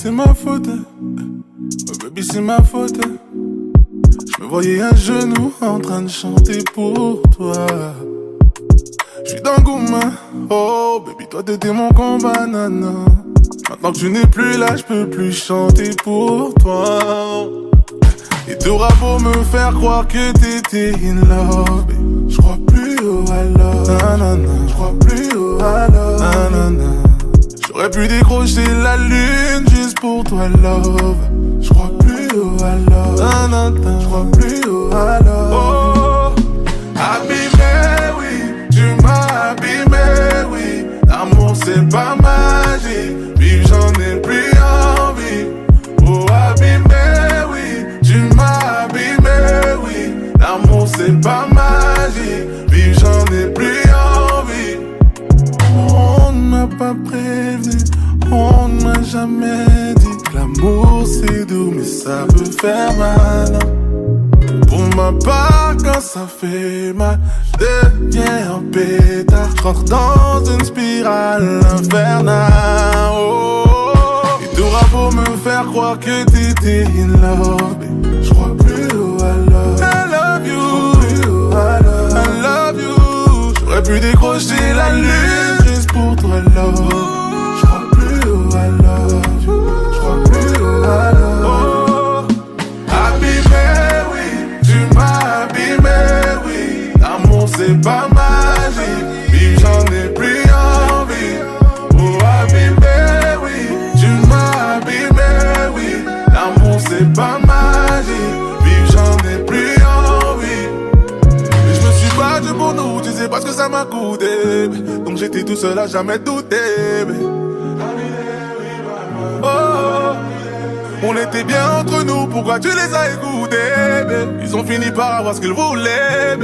c'est ma faute. Oh baby, c'est ma faute. Je me voyais à genoux en train de chanter pour toi. J'suis dans le gourmand. Oh baby, toi t'étais mon combat, nana. Maintenant que tu n'es plus là, j'peux plus chanter pour toi. Et t'auras beau me faire croire que t'étais in love, j'crois plus au alors, nanana. J'crois plus au alors, nanana. J'aurais pu décrocher la lune juste pour toi, love. J'crois plus au alors, nanana. J'crois plus au alors. Oh, abîmé, oui, tu m'as abîmé, oui. L'amour c'est pas magique, vivre j'en ai plus envie. Oh, abîmé, oui, tu m'as abîmé, oui. L'amour c'est pas magique, vivre j'en ai plus envie. On ne m'a pas prévenu, on ne m'a jamais dit que l'amour c'est doux mais ça peut faire mal. Pour ma part quand ça fait mal, je deviens un pétard. J'rentre dans une spirale infernale. Oh, et t'auras beau me faire croire que t'étais in love, j'crois plus au alors. I love you, I love you. J'aurais pu décrocher la lune juste pour toi, love. J'crois plus au I love you, j'crois plus au I love you. Oh, abîmé, oui, tu m'as abîmé, oui. L'amour c'est pas magique, vivre j'en ai plus envie. Oh, abîmé, oui, tu m'as abîmé, oui. L'amour c'est pas magique, vivre j'en ai plus envie. Et je me suis battu pour nous, tu sais pas ce que ça m'a coûté. Donc j'étais tout seul à jamais douter. Oh, on était bien entre nous, pourquoi tu les as écoutés? Ils ont fini par avoir ce qu'ils voulaient.